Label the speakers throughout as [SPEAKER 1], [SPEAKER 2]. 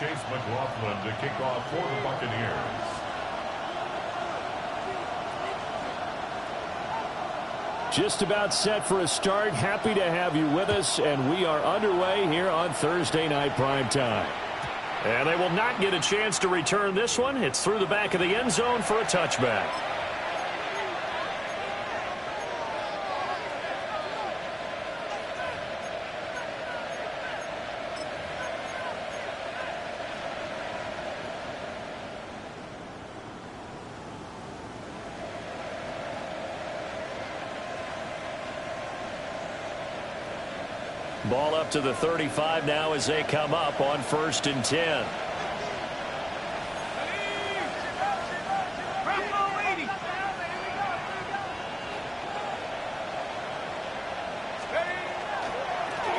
[SPEAKER 1] Chase McLaughlin to kick off for the Buccaneers.
[SPEAKER 2] Just about set for a start. Happy to have you with us, and we are underway here on Thursday Night Primetime. And they will not get a chance to return this one. It's through the back of the end zone for a touchback. Ball up to the 35 now as they come up on 1st and 10.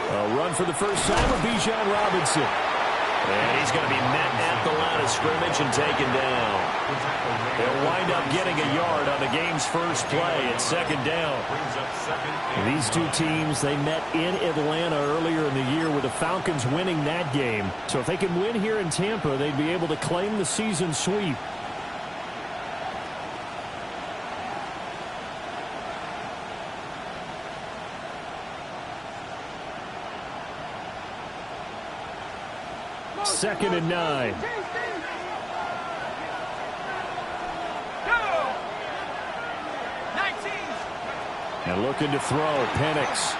[SPEAKER 2] A run for the first time of Bijan Robinson. And he's going to be met at the line of scrimmage and taken down. They'll wind up getting a yard on the game's first play at 2nd down. These two teams, they met in Atlanta earlier in the year with the Falcons winning that game. So if they can win here in Tampa, they'd be able to claim the season sweep. Second and 9. And looking to throw, Penix.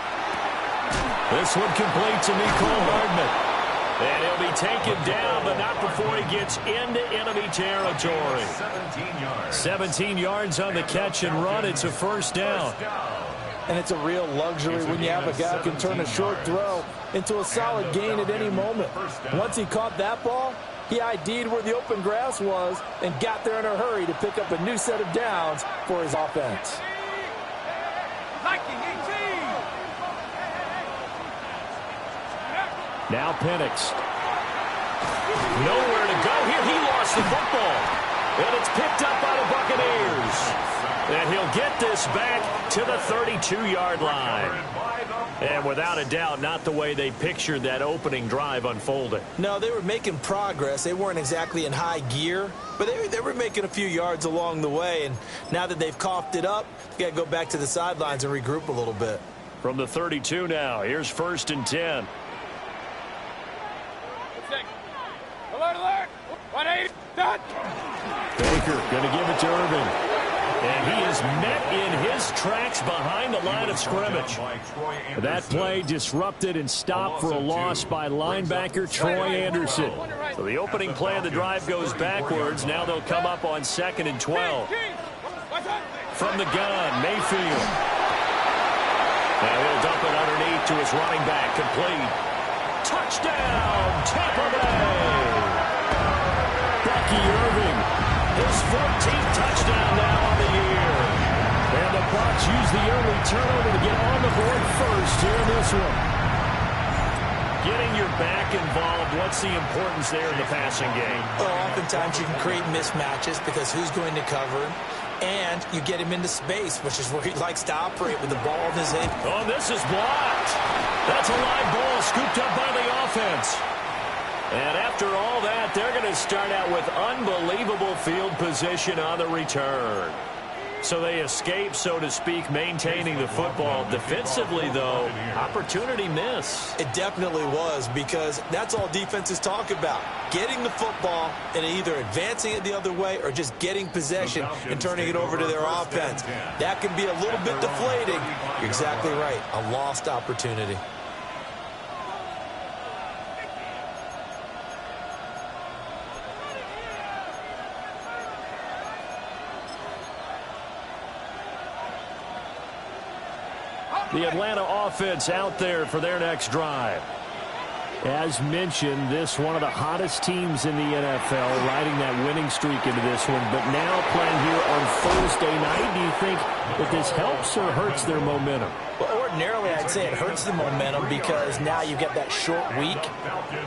[SPEAKER 2] This one complete to Mecole Hardman. And he'll be taken down, but not before he gets into enemy territory. 17 yards on the catch and run. It's a first down.
[SPEAKER 3] And it's a real luxury when you have a guy who can turn a short throw into a solid gain at any moment. Once he caught that ball, he ID'd where the open grass was and got there in a hurry to pick up a new set of downs for his offense.
[SPEAKER 2] Now Penix. Nowhere to go here. He lost the football. And it's picked up by the Buccaneers. And he'll get this back to the 32-yard line. And without a doubt, not the way they pictured that opening drive unfolding.
[SPEAKER 3] No, they were making progress. They weren't exactly in high gear, but they were making a few yards along the way. And now that they've coughed it up, you got to go back to the sidelines and regroup a little bit.
[SPEAKER 2] From the 32 now, here's 1st and 10.
[SPEAKER 4] Alert! 180. Done.
[SPEAKER 2] Baker going to give it to Irvin. And he is met in his tracks behind the line of scrimmage. That play disrupted and stopped for a loss by linebacker Troy Anderson. So the opening play of the drive goes backwards. Now they'll come up on 2nd and 12. From the gun, Mayfield. Now he'll dump it underneath to his running back, complete. Touchdown, Tampa Bay! Bucky Irving, his 14th touchdown now on the year. And the Bucs use the early turnover to get on the board first here in this one. Getting your back involved, what's the importance there in the passing game?
[SPEAKER 3] Well, oftentimes you can create mismatches because who's going to cover him? And you get him into space, which is where he likes to operate with the ball in his hand.
[SPEAKER 2] Oh, this is blocked. That's a live ball scooped up by the offense. And after all that, they're going to start out with unbelievable field position on the return. So they escape, so to speak, maintaining the football. Defensively, though, opportunity miss.
[SPEAKER 3] It definitely was, because that's all defenses talk about. Getting the football and either advancing it the other way or just getting possession and turning it over to their offense. That can be a little bit deflating. You're exactly right. A lost opportunity.
[SPEAKER 2] The Atlanta offense out there for their next drive. As mentioned, this one of the hottest teams in the NFL, riding that winning streak into this one. But now playing here on Thursday night, do you think that this helps or hurts their momentum?
[SPEAKER 3] Well, ordinarily, I'd say it hurts the momentum because now you get that short week.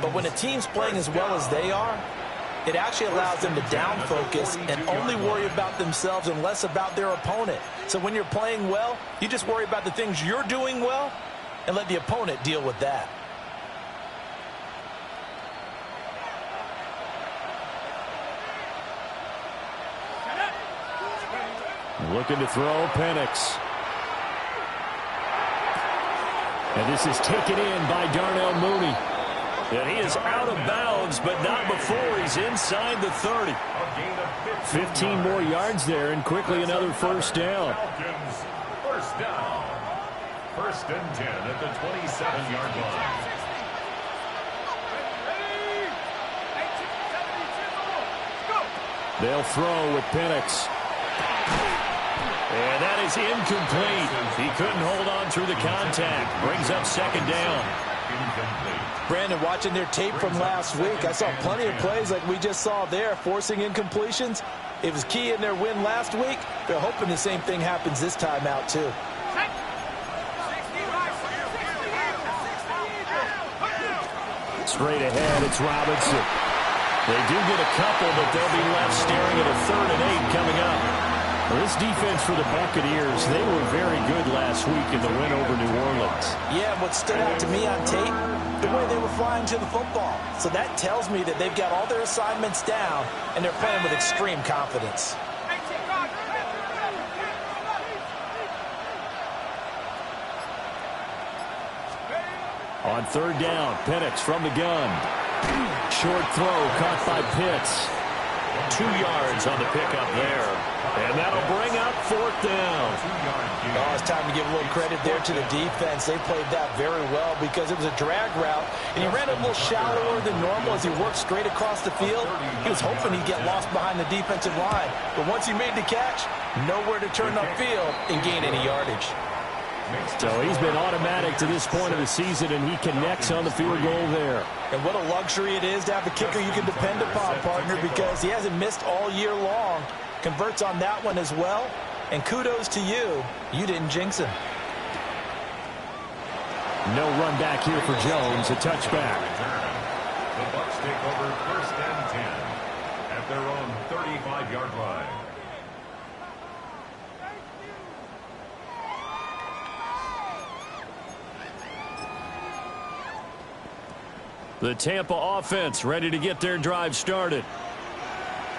[SPEAKER 3] But when a team's playing as well as they are, it actually allows them to down focus and only worry about themselves and less about their opponent. So when you're playing well, you just worry about the things you're doing well and let the opponent deal with that.
[SPEAKER 2] Looking to throw, Penix. And this is taken in by Darnell Mooney. And he is out of bounds, but not before he's inside the 30. 15 more yards there, and quickly another first down.
[SPEAKER 1] First down. First and 10 at the 27-yard line.
[SPEAKER 2] They'll throw with Penix. And that is incomplete. He couldn't hold on through the contact. Brings up second down.
[SPEAKER 3] Brandon, watching their tape from last week, I saw plenty of plays like we just saw there, forcing incompletions. It was key in their win last week. They're hoping the same thing happens this time out, too.
[SPEAKER 2] Straight ahead, it's Robinson. They do get a couple, but they'll be left staring at a 3rd and 8 coming up. Well, this defense for the Buccaneers, they were very good last week in the win over New Orleans.
[SPEAKER 3] Yeah, what stood out to me on tape, the way they were flying to the football. So that tells me that they've got all their assignments down, and they're playing with extreme confidence.
[SPEAKER 2] On 3rd down, Penix from the gun. Short throw caught by Pitts. 2 yards on the pickup there. And that'll bring up 4th down.
[SPEAKER 3] Oh, it's time to give a little credit there to the defense. They played that very well because it was a drag route, and he ran a little shallower than normal as he worked straight across the field. He was hoping he'd get lost behind the defensive line. But once he made the catch, nowhere to turn upfield and gain any yardage.
[SPEAKER 2] So he's been automatic to this point of the season, and he connects on the field goal there.
[SPEAKER 3] And what a luxury it is to have a kicker you can depend upon, partner, because he hasn't missed all year long. Converts on that one as well. And kudos to you. You didn't jinx him.
[SPEAKER 2] No run back here for Jones. A touchback.
[SPEAKER 1] The Bucs take over 1st and 10 at their own 35-yard line.
[SPEAKER 2] The Tampa offense ready to get their drive started.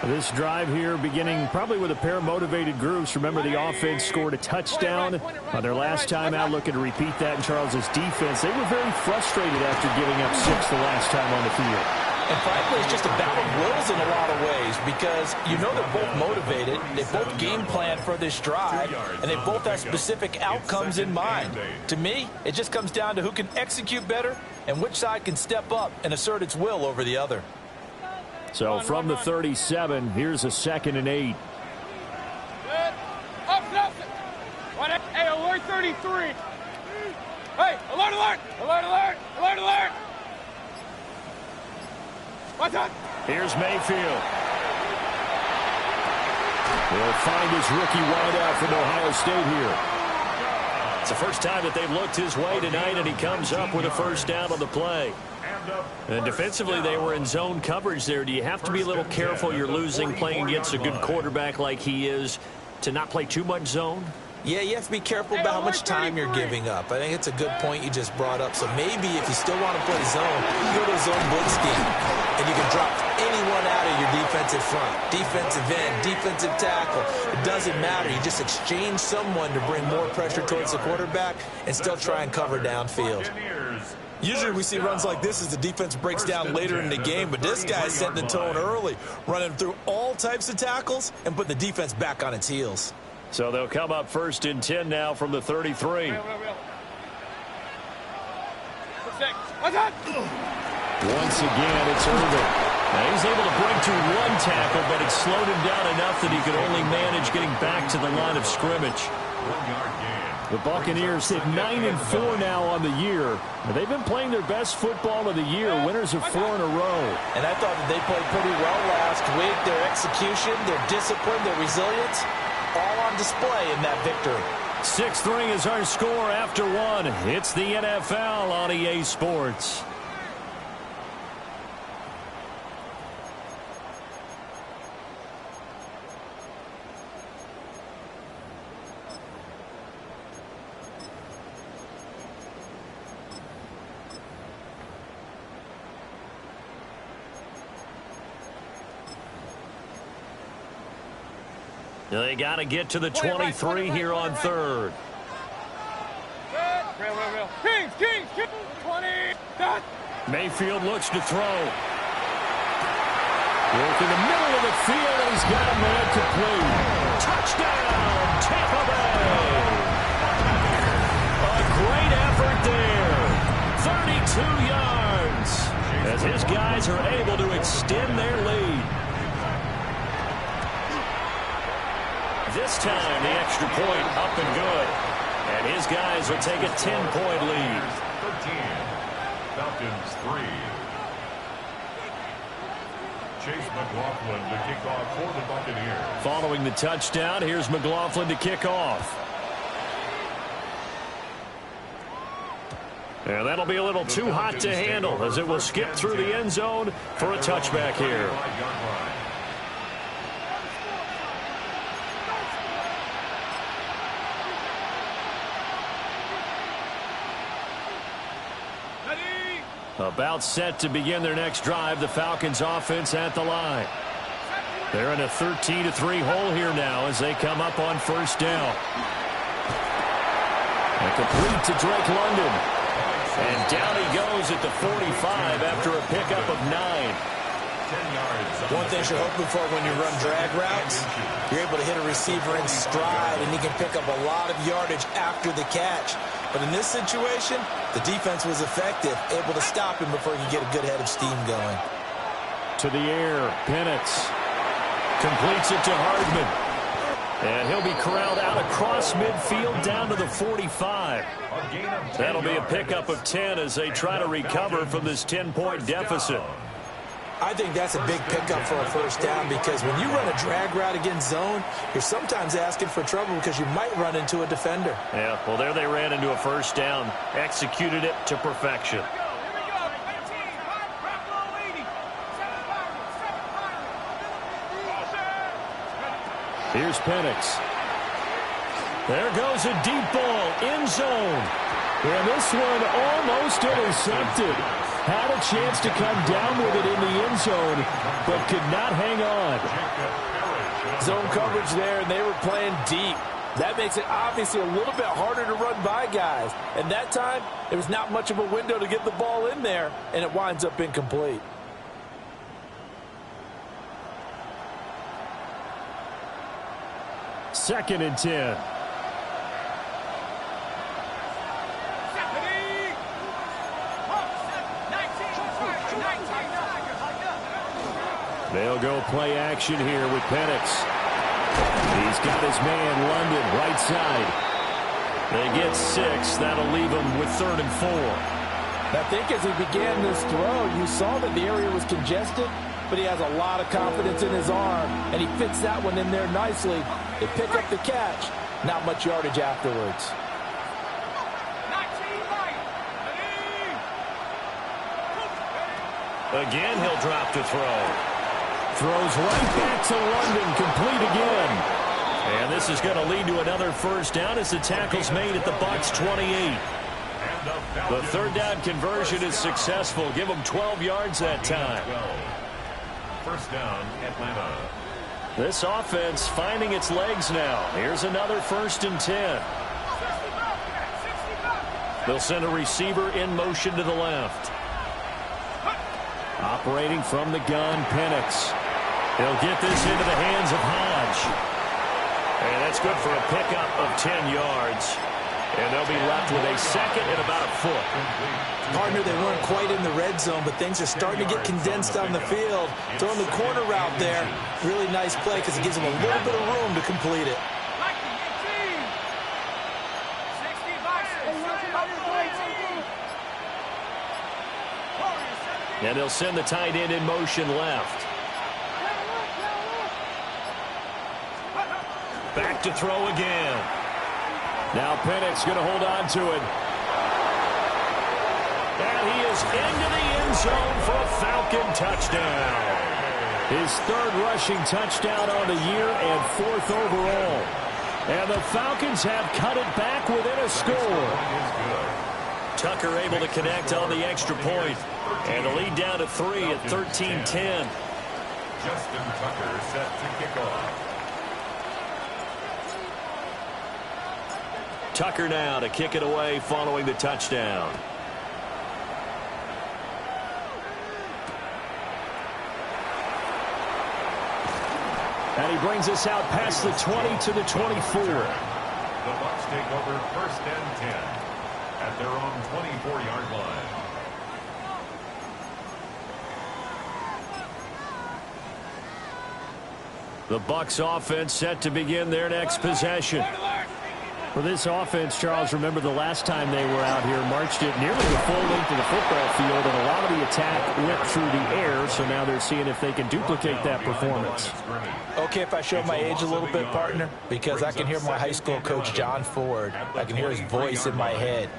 [SPEAKER 2] This drive here beginning probably with a pair of motivated groups. Remember, the offense scored a touchdown on their last time out, looking to repeat that in Charles's defense. They were very frustrated after giving up 6 the last time on the field.
[SPEAKER 3] And frankly, it's just a battle of wills in a lot of ways because you know they're both motivated, they both game plan for this drive, and they both have specific outcomes in mind. To me, it just comes down to who can execute better and which side can step up and assert its will over the other.
[SPEAKER 2] So from the 37, here's a 2nd and 8.
[SPEAKER 4] Up. Hey, alert 33. Hey, alert, alert. Alert, alert. Alert, alert. What's up?
[SPEAKER 2] Here's Mayfield. He'll find his rookie wideout from Ohio State here. It's the first time that they've looked his way tonight, and he comes up with a first down on the play. And defensively, they were in zone coverage there. Do you have to be a little careful? You're losing playing against a good quarterback like he is to not play too much zone?
[SPEAKER 3] Yeah, you have to be careful about how much time you're giving up. I think it's a good point you just brought up. So maybe if you still want to play zone, you go to a zone blitz scheme. And you can drop anyone out of your defensive front. Defensive end, defensive tackle. It doesn't matter. You just exchange someone to bring more pressure towards the quarterback and still try and cover downfield. Usually we see runs like this as the defense breaks down later in the game, but this guy's setting the tone early, running through all types of tackles and putting the defense back on its heels.
[SPEAKER 2] So they'll come up 1st and 10 now from the 33. Once again, it's Irvin. Now he's able to break through 1 tackle, but it slowed him down enough that he could only manage getting back to the line of scrimmage. The Buccaneers hit 9-4 now on the year. They've been playing their best football of the year, winners of 4 in a row.
[SPEAKER 3] And I thought that they played pretty well last week. Their execution, their discipline, their resilience, all on display in that victory.
[SPEAKER 2] 6-3 is our score after 1. It's the NFL on EA Sports. They got to get to the 23 here on third.
[SPEAKER 4] Real. Kings, 20. Dot.
[SPEAKER 2] Mayfield looks to throw. Work in the middle of the field, and he's got a man complete. Touchdown, Tampa Bay. A great effort there. 32 yards as his guys are able to extend their lead. This time, the extra point up and good. And his guys will take a 10-point lead.
[SPEAKER 1] 13. Falcons 3. Chase McLaughlin to kick off for the Buccaneers.
[SPEAKER 2] Following the touchdown, here's McLaughlin to kick off. And that'll be a little too hot to handle as it will skip through the end zone for a touchback here. About set to begin their next drive, the Falcons offense at the line. They're in a 13-3 hole here now as they come up on first down. And complete to Drake London. And down he goes at the 45 after a pickup of 9.
[SPEAKER 3] One thing you're hoping for when you run drag routes, you're able to hit a receiver in stride, and he can pick up a lot of yardage after the catch. But in this situation, the defense was effective, able to stop him before he could get a good head of steam going.
[SPEAKER 2] To the air, Penix completes it to Hardman. And he'll be corralled out across midfield down to the 45. That'll be a pickup of 10 as they try to recover from this 10-point deficit.
[SPEAKER 3] I think that's a big pickup for a first down because when you run a drag route against zone, you're sometimes asking for trouble because you might run into a defender.
[SPEAKER 2] Yeah, well, there they ran into a first down, executed it to perfection. Here's Penix. There goes a deep ball, end zone. And this one almost intercepted. Had a chance to come down with it in the end zone, but could not hang on.
[SPEAKER 5] Zone coverage there, and they were playing deep. That makes it obviously a little bit harder to run by guys. And that time, there was not much of a window to get the ball in there, and it winds up incomplete.
[SPEAKER 2] Second and 10. They'll go play action here with Penix. He's got his man, London, right side. They get 6. That'll leave them with 3rd and 4.
[SPEAKER 5] I think as he began this throw, you saw that the area was congested, but he has a lot of confidence in his arm, and he fits that one in there nicely. They pick up the catch. Not much yardage afterwards.
[SPEAKER 2] Again, he'll drop to throw. Throws right back to London, complete again. And this is going to lead to another first down as the tackle's made at the Bucs 28. The third down conversion is successful. Give them 12 yards that time.
[SPEAKER 1] First down, Atlanta.
[SPEAKER 2] This offense finding its legs now. Here's another 1st and 10. They'll send a receiver in motion to the left. Operating from the gun, Penix. He'll get this into the hands of Hodge. And that's good for a pickup of 10 yards. And they'll be left with a second and about a foot.
[SPEAKER 3] Partner, they weren't quite in the red zone, but things are starting to get condensed on the field. Throwing the corner route there, really nice play because it gives them a little bit of room to complete it.
[SPEAKER 2] And they'll send the tight end in motion left. Back to throw again. Now Penix going to hold on to it. And he is into the end zone for a Falcon touchdown. His 3rd rushing touchdown on the year and 4th overall. And the Falcons have cut it back within a score. Tucker able to connect on the extra point. And the lead down to 3 at 13-10.
[SPEAKER 1] Justin Tucker set to kick off.
[SPEAKER 2] Tucker now to kick it away following the touchdown. And he brings us out past the 20 to the 24.
[SPEAKER 1] The Bucs take over 1st and 10 at their own 24-yard line.
[SPEAKER 2] The Bucs offense set to begin their next possession.
[SPEAKER 6] For this offense, Charles, remember the last time they were out here, marched it nearly the full length of the football field, and a lot of the attack went through the air, so now they're seeing if they can duplicate that performance.
[SPEAKER 3] Okay, if I show my age a little bit, partner, because I can hear my high school coach, John Ford. I can hear his voice in my head.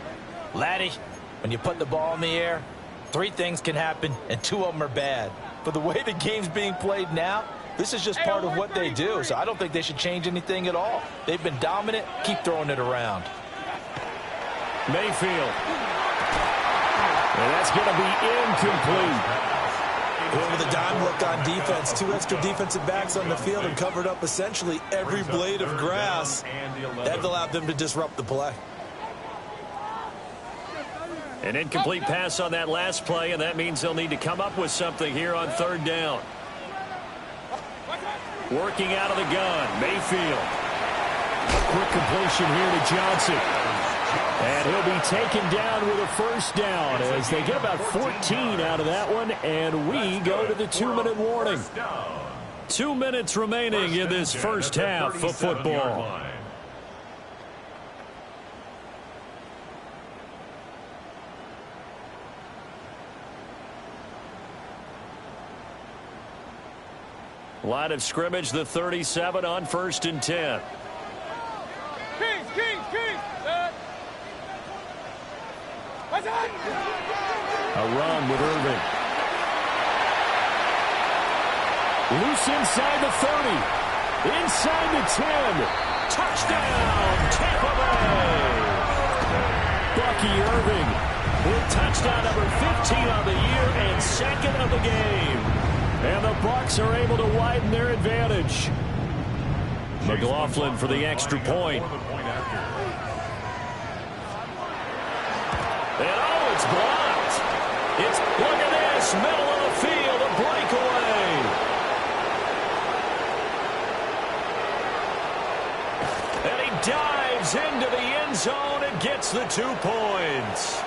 [SPEAKER 3] Laddie, when you put the ball in the air, 3 things can happen, and 2 of them are bad. But the way the game's being played now, this is just part of what they do, so I don't think they should change anything at all. They've been dominant. Keep throwing it around.
[SPEAKER 2] Mayfield. And that's going to be incomplete.
[SPEAKER 5] Going with a dime look on defense. 2 extra defensive backs on the field and covered up essentially every blade of grass. That allowed them to disrupt the play.
[SPEAKER 2] An incomplete pass on that last play, and that means they'll need to come up with something here on 3rd down. Working out of the gun, Mayfield.
[SPEAKER 6] Quick completion here to Johnson. And he'll be taken down with a 1st down as they get about 14 out of that one, and we go to the 2-minute warning.
[SPEAKER 2] 2 minutes remaining in this first half of football. Line of scrimmage, the 37 on 1st and 10.
[SPEAKER 4] Kings.
[SPEAKER 6] A run with Irving. Loose inside the 30. Inside the 10.
[SPEAKER 2] Touchdown, Tampa Bay!
[SPEAKER 6] Bucky Irving
[SPEAKER 2] with touchdown number 15 on the year and 2nd of the game.
[SPEAKER 6] And the Bucs are able to widen their advantage.
[SPEAKER 2] McLaughlin for the extra point. And oh, it's blocked. Look at this, middle of the field, a breakaway. And he dives into the end zone and gets the 2 points.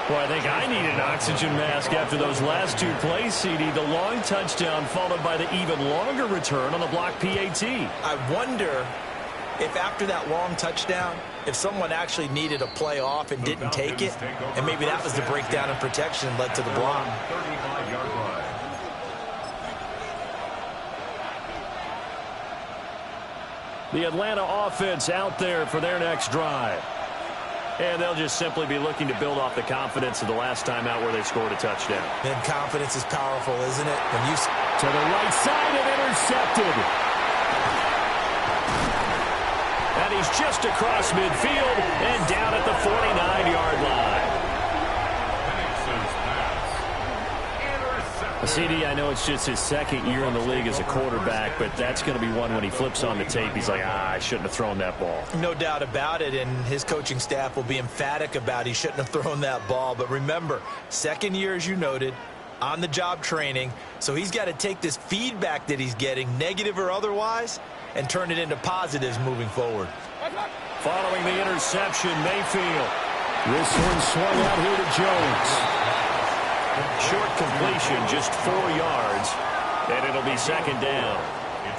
[SPEAKER 2] Well, I think I need an oxygen mask after those last 2 plays, CD. The long touchdown followed by the even longer return on the block PAT.
[SPEAKER 3] I wonder if after that long touchdown, if someone actually needed a play off and didn't take it, and maybe that was the breakdown in protection led to the block.
[SPEAKER 1] 35-yard line.
[SPEAKER 2] The Atlanta offense out there for their next drive. And they'll just simply be looking to build off the confidence of the last time out where they scored a touchdown.
[SPEAKER 3] And confidence is powerful, isn't it? When you
[SPEAKER 6] to the right side and intercepted.
[SPEAKER 2] And he's just across midfield and down at the 49-yard line. CD, I know it's just his 2nd year in the league as a quarterback, but that's going to be one when he flips on the tape. He's like, I shouldn't have thrown that ball.
[SPEAKER 3] No doubt about it, and his coaching staff will be emphatic about he shouldn't have thrown that ball. But remember, 2nd year, as you noted, on-the-job training, so he's got to take this feedback that he's getting, negative or otherwise, and turn it into positives moving forward.
[SPEAKER 2] Following the interception, Mayfield.
[SPEAKER 6] This one swung out here to Jones.
[SPEAKER 2] Short completion, just 4 yards, and it'll be 2nd down.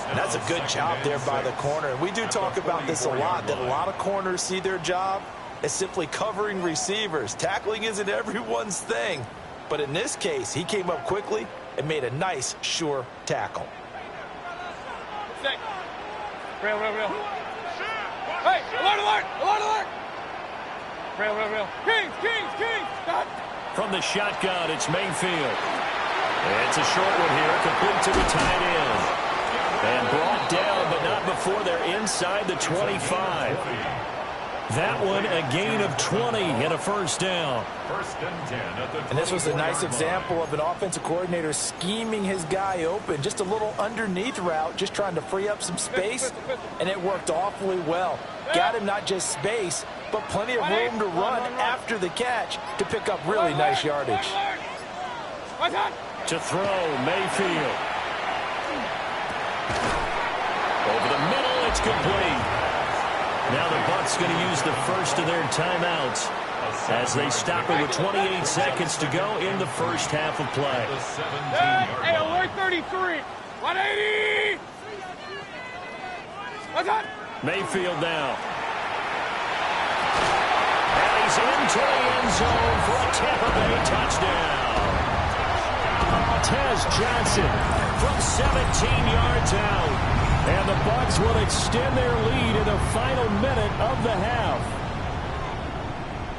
[SPEAKER 3] And that's a good job there by the corner. We do talk about this a lot, that a lot of corners see their job as simply covering receivers. Tackling isn't everyone's thing. But in this case, he came up quickly and made a nice, sure tackle.
[SPEAKER 4] Real. Hey, alert! Real. Kings! Stop!
[SPEAKER 2] From the shotgun, it's Mayfield. It's a short one here, complete to the tight end. And brought down, but not before they're inside the 25. That one a gain of 20 and a first down.
[SPEAKER 1] First and 10 at the 24-yard line.
[SPEAKER 3] And this was a nice example of an offensive coordinator scheming his guy open. Just a little underneath route, just trying to free up some space, and it worked awfully well. Got him not just space, but plenty of room to run after the catch to pick up really nice yardage.
[SPEAKER 2] To throw, Mayfield. Over the middle, it's complete. Now the Bucs going to use the first of their timeouts as they stop it with 28 seconds to go in the first half of play.
[SPEAKER 4] Hey, alert 33. 180. What's up?
[SPEAKER 2] Mayfield now. And he's into the end zone for a Tampa Bay touchdown. Tez Johnson from 17 yards out. And the Bucs will extend their lead in the final minute of the half.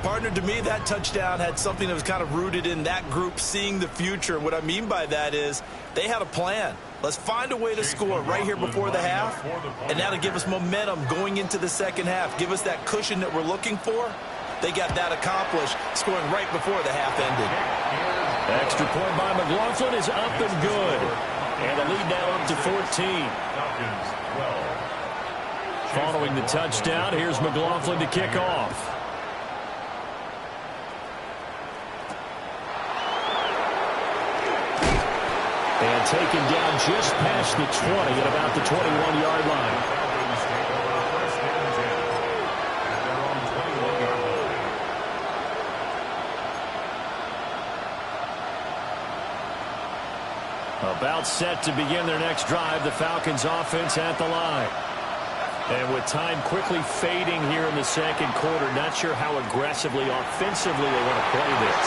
[SPEAKER 3] Partner, to me, that touchdown had something that was kind of rooted in that group seeing the future. What I mean by that is they had a plan. Let's find a way to score right here before the half, and that'll give us momentum going into the second half. Give us that cushion that we're looking for. They got that accomplished, scoring right before the half ended.
[SPEAKER 2] Extra point by McLaughlin is up and good. And the lead now up to 14. Following the touchdown, here's McLaughlin to kick off. And taken down just past the 20 at about the 21-yard line. About set to begin their next drive, the Falcons offense at the line. And with time quickly fading here in the second quarter, not sure how aggressively, offensively they want to play this.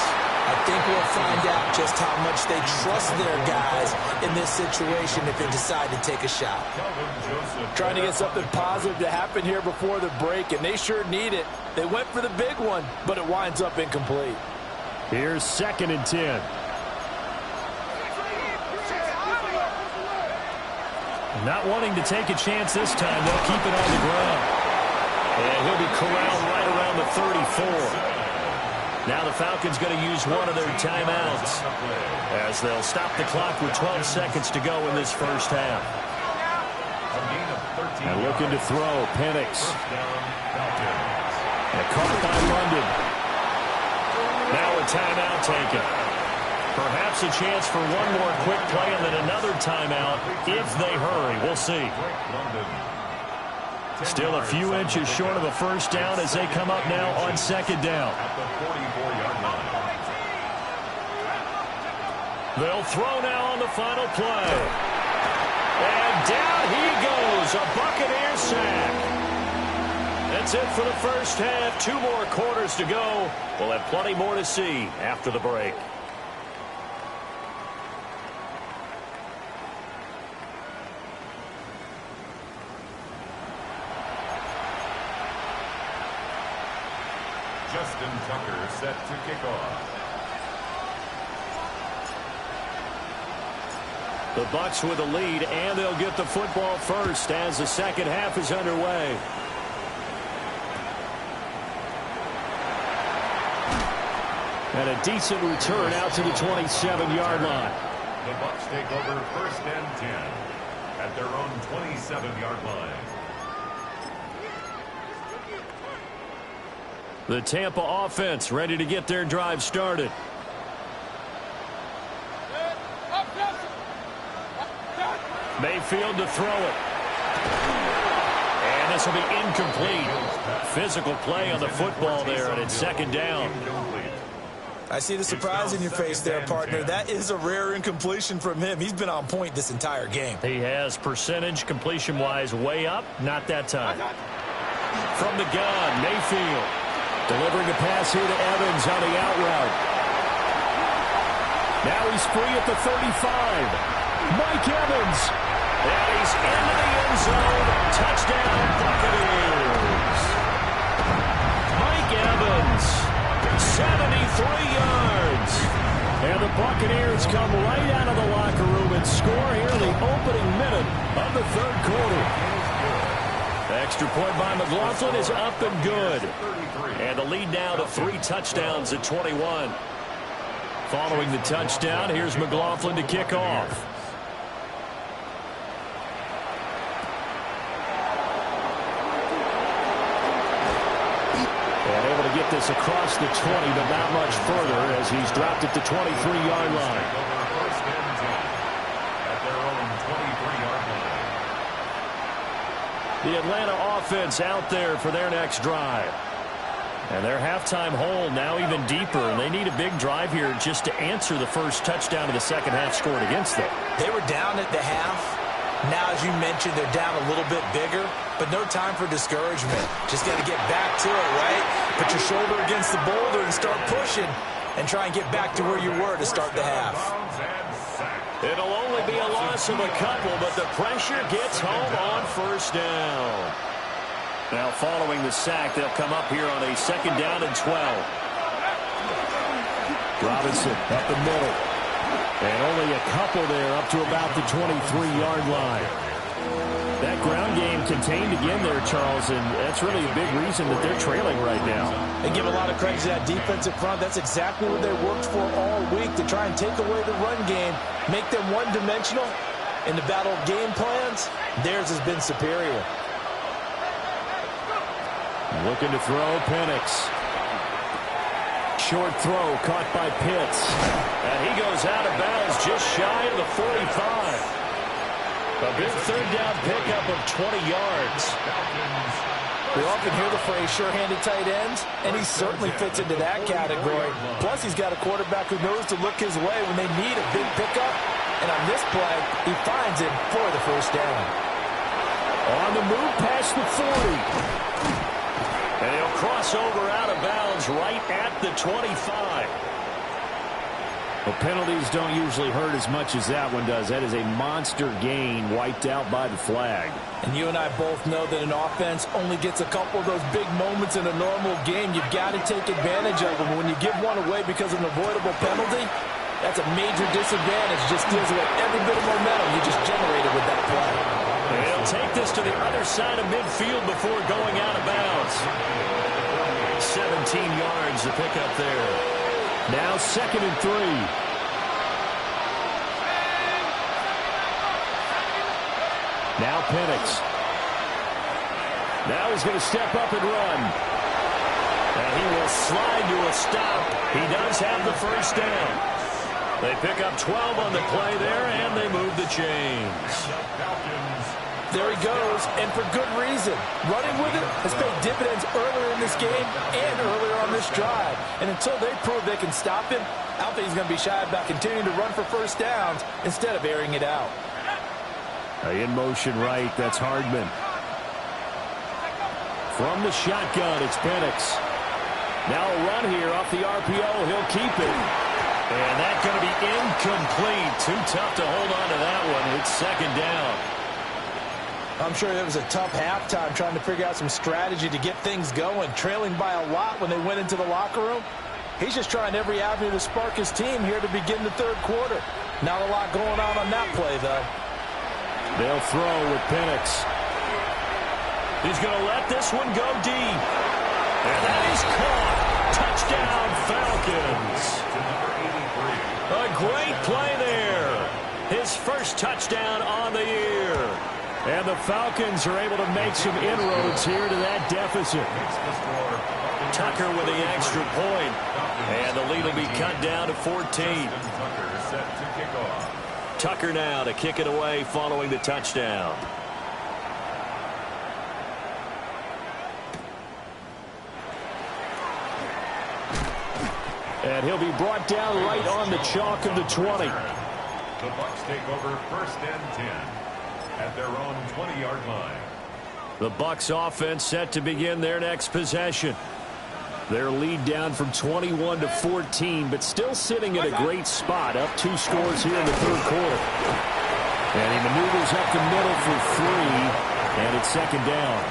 [SPEAKER 3] I think we'll find out just how much they trust their guys in this situation if they decide to take a shot.
[SPEAKER 5] Trying to get something positive to happen here before the break, and they sure need it. They went for the big one, but it winds up incomplete.
[SPEAKER 6] Here's 2nd and 10. Not wanting to take a chance this time, they'll keep it on the ground. And he'll be corralled right around the 34. Now the Falcons going to use one of their timeouts as they'll stop the clock with 12 seconds to go in this first half. And looking to throw, Penix. And caught by London. Now a timeout taken. Perhaps a chance for one more quick play and then another timeout if they hurry. We'll see. Still a few inches short of a first down as they come up now on 2nd down. They'll throw now on the final play. And down he goes. A Buccaneer sack. That's it for the first half. 2 more quarters to go. We'll have plenty more to see after the break.
[SPEAKER 1] Justin Tucker set to kick off.
[SPEAKER 6] The Bucs with a lead, and they'll get the football first as the second half is underway. And a decent return out to the 27-yard line.
[SPEAKER 1] The Bucs take over 1st and 10 at their own 27-yard line.
[SPEAKER 6] The Tampa offense ready to get their drive started. Mayfield to throw it. And this will be incomplete. Physical play on the football there, and it's 2nd down.
[SPEAKER 3] I see the surprise in your face there, partner. That is a rare incompletion from him. He's been on point this entire game.
[SPEAKER 6] He has percentage completion-wise way up, not that time. From the gun, Mayfield. Delivering a pass here to Evans on the out route. Now he's free at the 35. Mike Evans.
[SPEAKER 2] And he's into the end zone. Touchdown, Buccaneers. Mike Evans, 73 yards.
[SPEAKER 6] And the Buccaneers come right out of the locker room and score here in the opening minute of the 3rd quarter.
[SPEAKER 2] Extra point by McLaughlin is up and good. And the lead now to 3 touchdowns at 21. Following the touchdown, here's McLaughlin to kick off. And able to get this across the 20, but not much further as he's dropped it to 23-yard line. The Atlanta offense out there for their next drive. And their halftime hole now even deeper, and they need a big drive here just to answer the first touchdown of the second half scored against them.
[SPEAKER 3] They were down at the half. Now, as you mentioned, they're down a little bit bigger, but no time for discouragement. Just got to get back to it, right? Put your shoulder against the boulder and start pushing and try and get back to where you were to start the half.
[SPEAKER 2] It'll only be a loss of a couple, but the pressure gets home on first down. Now, following the sack, they'll come up here on a 2nd down and 12. Robinson up the middle. And only a couple there up to about the 23-yard line. That ground game contained again there, Charles, and that's really a big reason that they're trailing right now.
[SPEAKER 3] They give a lot of credit to that defensive front. That's exactly what they worked for all week, to try and take away the run game, make them one-dimensional. In the battle of game plans, theirs has been superior.
[SPEAKER 2] Looking to throw, Penix. Short throw caught by Pitts. And he goes out of bounds just shy of the 45. A big 3rd down pickup of 20 yards.
[SPEAKER 3] We often hear the phrase sure-handed tight ends, and he certainly fits into that category. Plus, he's got a quarterback who knows to look his way when they need a big pickup. And on this play, he finds it for the first down.
[SPEAKER 2] On the move past the 40. And he'll cross over out of bounds right at the 25.
[SPEAKER 6] Well, penalties don't usually hurt as much as that one does. That is a monster gain wiped out by the flag.
[SPEAKER 3] And you and I both know that an offense only gets a couple of those big moments in a normal game. You've got to take advantage of them. When you give one away because of an avoidable penalty, that's a major disadvantage. Just deals with every bit of momentum you just generated with that play.
[SPEAKER 2] They'll take this to the other side of midfield before going out of bounds. 17 yards to pick up there.
[SPEAKER 6] Now 2nd and 3. Now Penix.
[SPEAKER 2] Now he's going to step up and run. And he will slide to a stop. He does have the first down. They pick up 12 on the play there, and they move the chains.
[SPEAKER 3] There he goes, and for good reason. Running with it has paid dividends earlier in this game and earlier on this drive. And until they prove they can stop him, I don't think he's going to be shy about continuing to run for first downs instead of airing it out.
[SPEAKER 6] In motion right, that's Hardman. From the shotgun, it's Penix. Now a run here off the RPO. He'll keep it.
[SPEAKER 2] And that's going to be incomplete. Too tough to hold on to that one. It's 2nd down.
[SPEAKER 3] I'm sure it was a tough halftime trying to figure out some strategy to get things going, trailing by a lot when they went into the locker room. He's just trying every avenue to spark his team here to begin the 3rd quarter. Not a lot going on that play, though.
[SPEAKER 6] They'll throw with Penix.
[SPEAKER 2] He's going to let this one go deep. And that is caught. Touchdown, Falcons. A great play there. His first touchdown on the year.
[SPEAKER 6] And the Falcons are able to make some inroads here to that deficit.
[SPEAKER 2] Tucker with the extra point. And the lead will be cut down to 14. Tucker now to kick it away following the touchdown.
[SPEAKER 6] And he'll be brought down right on the chalk of the 20.
[SPEAKER 1] The Bucs take over 1st and 10 at their own 20-yard line.
[SPEAKER 6] The Bucs offense set to begin their next possession. Their lead down from 21 to 14, but still sitting in a great spot, up 2 scores here in the 3rd quarter. And he maneuvers up the middle for 3, and it's 2nd down.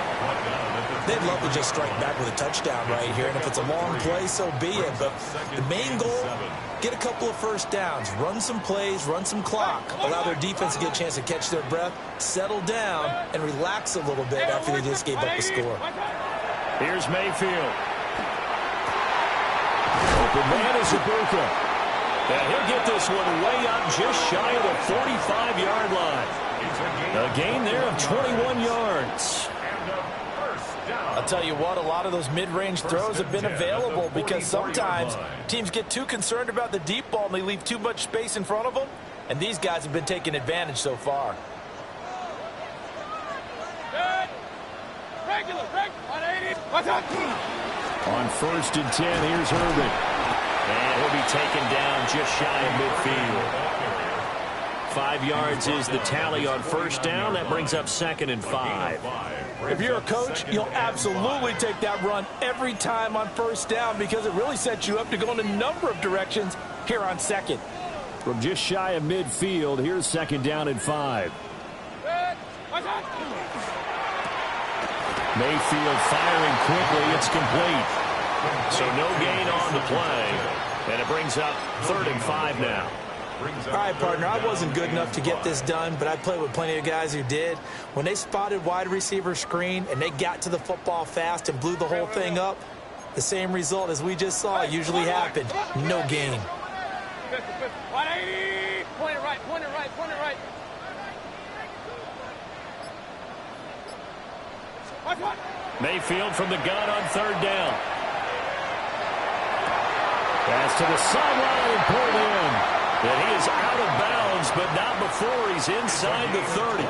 [SPEAKER 3] They'd love to just strike back with a touchdown right here, and if it's a long play, so be it. But the main goal, get a couple of first downs, run some plays, run some clock, allow their defense to get a chance to catch their breath, settle down, and relax a little bit after they just gave up the score.
[SPEAKER 2] Here's Mayfield. Open man is Ibuka. And he'll get this one way up just shy of the 45-yard line. A gain there of 21 yards.
[SPEAKER 3] I'll tell you what, a lot of those mid-range throws have been available because sometimes teams get too concerned about the deep ball and they leave too much space in front of them, and these guys have been taking advantage so far.
[SPEAKER 4] Regular, 180.
[SPEAKER 2] On 1st and 10, here's Irvin. And he'll be taken down just shy of midfield. 5 yards is the tally on 1st down. That brings up 2nd and 5.
[SPEAKER 5] If you're a coach, you'll absolutely take that run every time on 1st down because it really sets you up to go in a number of directions here on 2nd.
[SPEAKER 2] From just shy of midfield, here's 2nd down and 5. Mayfield firing quickly. It's complete. So no gain on the play. And it brings up 3rd and 5 now.
[SPEAKER 3] All right, partner, I wasn't good enough to get this done, but I played with plenty of guys who did. When they spotted wide receiver screen and they got to the football fast and blew the whole thing up, the same result as we just saw usually happened. No gain.
[SPEAKER 4] 180. Point it right, point it right, point it right.
[SPEAKER 2] Mayfield from the gun on 3rd down. Pass to the sideline and pulled in. And he is out of bounds, but not before he's inside the 30.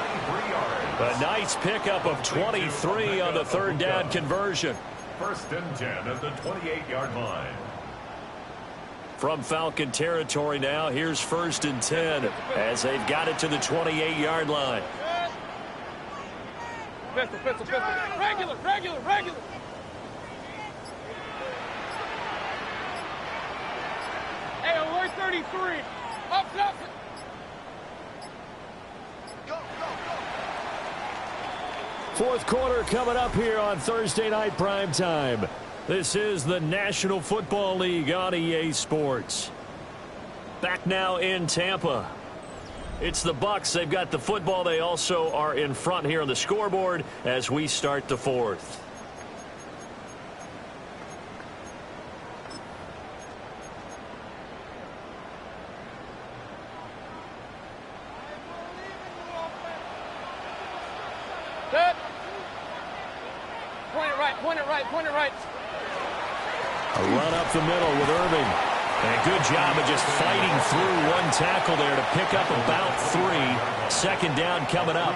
[SPEAKER 2] A nice pickup of 23 on the 3rd down conversion.
[SPEAKER 1] 1st and 10 at the 28-yard line.
[SPEAKER 2] From Falcon territory now, here's 1st and 10 as they've got it to the 28-yard line.
[SPEAKER 4] Pistol. Regular. Hey, alert 33. Up. Go.
[SPEAKER 2] 4th quarter coming up here on Thursday Night Primetime. This is the National Football League on EA Sports. Back now in Tampa. It's the Bucs. They've got the football. They also are in front here on the scoreboard as we start the 4th.
[SPEAKER 4] Set. Point it right.
[SPEAKER 2] A run up the middle with Irving. And a good job of just fighting through one tackle there to pick up about 3. 2nd down coming up.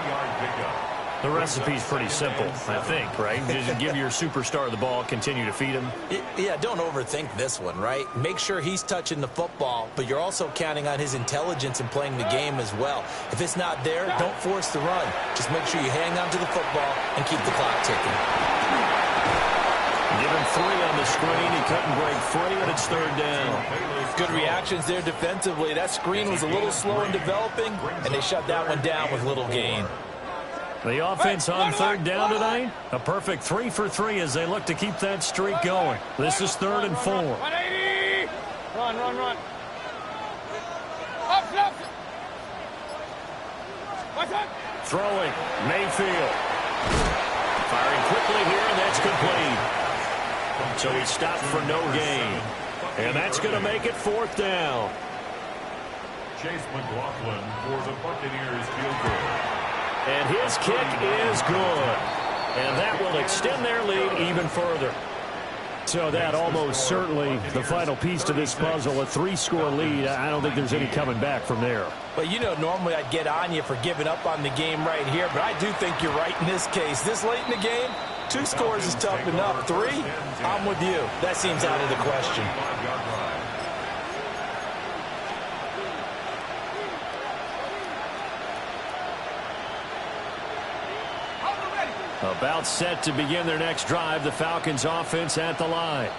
[SPEAKER 2] The recipe's pretty simple, I think, right? Just give your superstar the ball, continue to feed him.
[SPEAKER 3] Yeah, don't overthink this one, right? Make sure he's touching the football, but you're also counting on his intelligence in playing the game as well. If it's not there, don't force the run. Just make sure you hang on to the football and keep the clock ticking.
[SPEAKER 2] Give him 3 on the screen. He couldn't break free, and it's 3rd down.
[SPEAKER 5] Good reactions there defensively. That screen was a little slow in developing, and they shut that one down with little gain.
[SPEAKER 2] The offense on 3rd down tonight, a perfect 3 for 3 as they look to keep that streak going. This is 3rd and 4.
[SPEAKER 4] 180. Run. Up. What's up?
[SPEAKER 2] Throwing, Mayfield. Firing quickly here, and that's complete. So he stopped for no gain. And that's going to make it 4th down.
[SPEAKER 1] Chase McLaughlin for the Buccaneers field goal.
[SPEAKER 2] And his kick is good. And that will extend their lead even further. So that almost certainly the final piece to this puzzle, a 3-score lead. I don't think there's any coming back from there.
[SPEAKER 3] Well, you know, normally I'd get on you for giving up on the game right here, but I do think you're right in this case. This late in the game, 2 scores is tough enough. 3, I'm with you. That seems out of the question.
[SPEAKER 2] About set to begin their next drive, the Falcons offense at the line.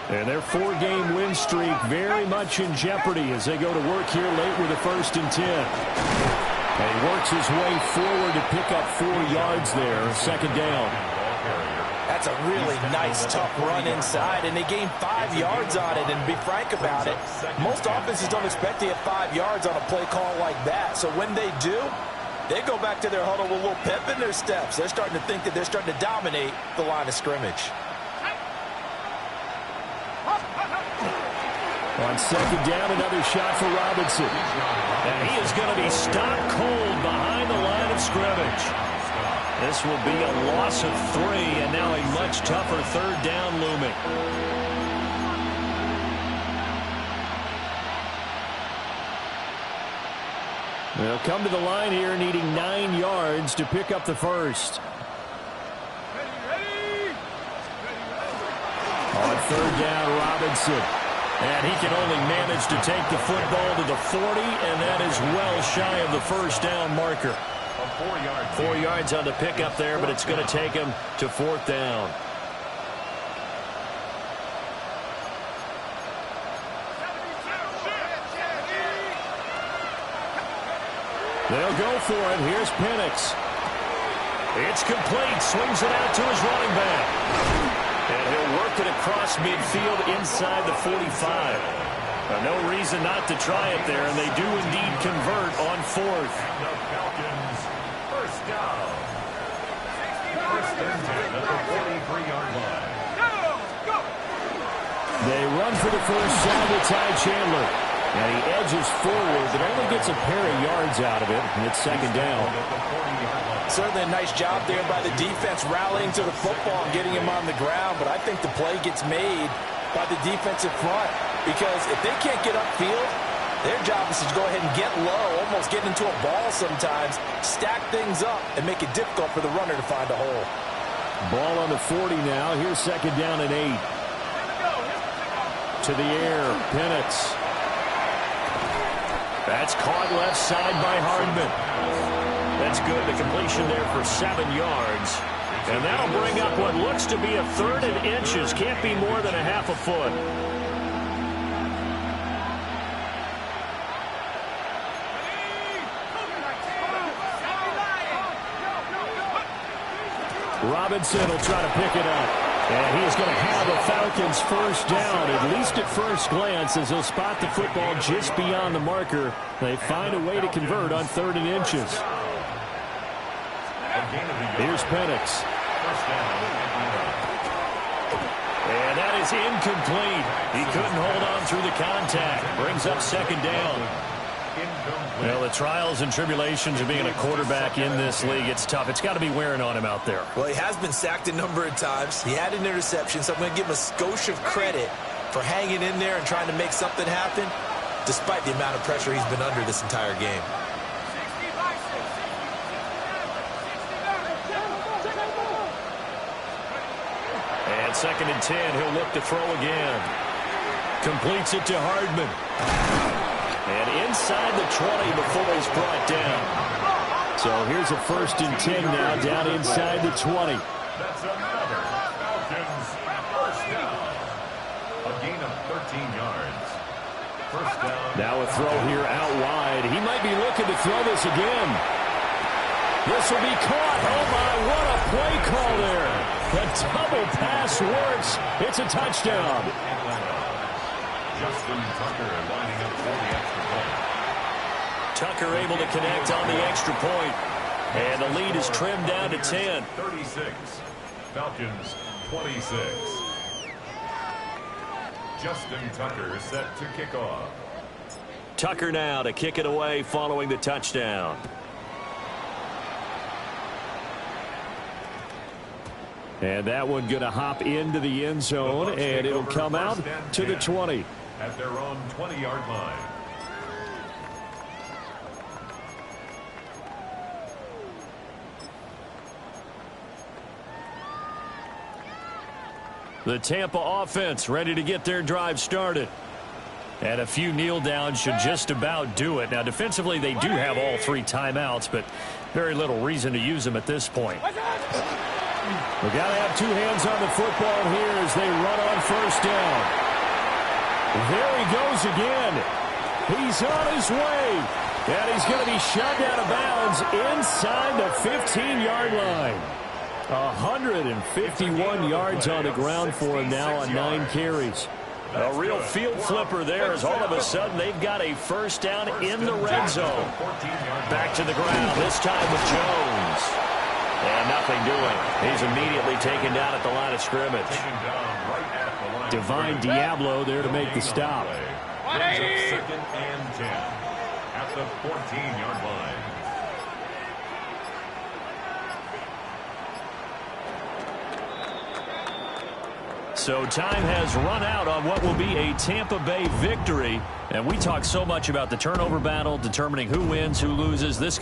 [SPEAKER 2] And their 4-game win streak very much in jeopardy as they go to work here late with a 1st and 10. And he works his way forward to pick up 4 yards there, 2nd down.
[SPEAKER 3] That's a really nice, tough run inside, and they gained 5 yards on it. And to be frank about it, most offenses don't expect to get 5 yards on a play call like that. So when they do, they go back to their huddle with a little pep in their steps. They're starting to think that they're starting to dominate the line of scrimmage.
[SPEAKER 2] On second down, another shot for Robinson. And he is going to be stopped cold behind the line of scrimmage. This will be a loss of 3, and now a much tougher third down looming. They'll come to the line here needing 9 yards to pick up the first. On third down, Robinson. And he can only manage to take the football to the 40, and that is well shy of the first down marker. 4 yards on the pickup there, but it's going to take him to 4th down. They'll go for it. Here's Penix. It's complete. Swings it out to his running back. And he'll work it across midfield inside the 45. No reason not to try it there, and they do indeed convert on 4th.
[SPEAKER 1] The Falcons, first down. First and 10 at the 43-yard line.
[SPEAKER 2] They run for the first down to Ty Chandler. And he edges forward, but only gets a pair of yards out of it. And it's second down.
[SPEAKER 3] Certainly a nice job there by the defense rallying to the football and getting him on the ground. But I think the play gets made by the defensive front. Because if they can't get upfield, their job is to go ahead and get low, almost get into a ball sometimes, stack things up, and make it difficult for the runner to find a hole.
[SPEAKER 2] Ball on the 40 now. Here's second down and 8. To the air, Penix. That's caught left side by Hardman. That's good. The completion there for 7 yards. And that'll bring up what looks to be a 3rd and inches. Can't be more than a half a foot. Robinson will try to pick it up. And he is going to have the Falcons first down, at least at first glance, as they'll spot the football just beyond the marker. They find a way to convert on 3rd and inches. Here's Penix. And that is incomplete. He couldn't hold on through the contact. Brings up second down. Well, the trials and tribulations of being a quarterback in this league, it's tough. It's got to be wearing on him out there.
[SPEAKER 3] Well, he has been sacked a number of times. He had an interception, so I'm going to give him a skosh of credit for hanging in there and trying to make something happen, despite the amount of pressure he's been under this entire game.
[SPEAKER 2] And 2nd and 10, he'll look to throw again. Completes it to Hardman. And inside the 20 before he's brought down. So here's a 1st and 10 now, down inside the 20.
[SPEAKER 1] That's another Falcons first down. A gain of 13 yards. First down.
[SPEAKER 2] Now a throw here out wide. He might be looking to throw this again. This will be caught. Oh, my, what a play call there. The double pass works. It's a touchdown.
[SPEAKER 1] Justin Tucker lining up for the extra point.
[SPEAKER 2] Tucker able to connect on the extra point. And the lead is trimmed down to 10.
[SPEAKER 1] 36. Falcons 26. Justin Tucker set to kick off.
[SPEAKER 2] Tucker now to kick it away following the touchdown. And that one going to hop into the end zone, and it'll come out to the 20.
[SPEAKER 1] At their own 20-yard line.
[SPEAKER 2] The Tampa offense ready to get their drive started. And a few kneel downs should just about do it. Now, defensively, they do have all 3 timeouts, but very little reason to use them at this point. We've got to have 2 hands on the football here as they run on first down. There he goes again. He's on his way. And he's going to be shoved out of bounds inside the 15-yard line. 151 yards on the ground for him now on 9 carries. A real field flipper there as all of a sudden they've got a first down in the red zone. Back to the ground, this time with Jones. And nothing doing. He's immediately taken down at the line of scrimmage. Divine Diablo there to make the stop.
[SPEAKER 1] Second and 10 at the 14-yard line.
[SPEAKER 2] So time has run out on what will be a Tampa Bay victory. And we talk so much about the turnover battle, determining who wins, who loses. This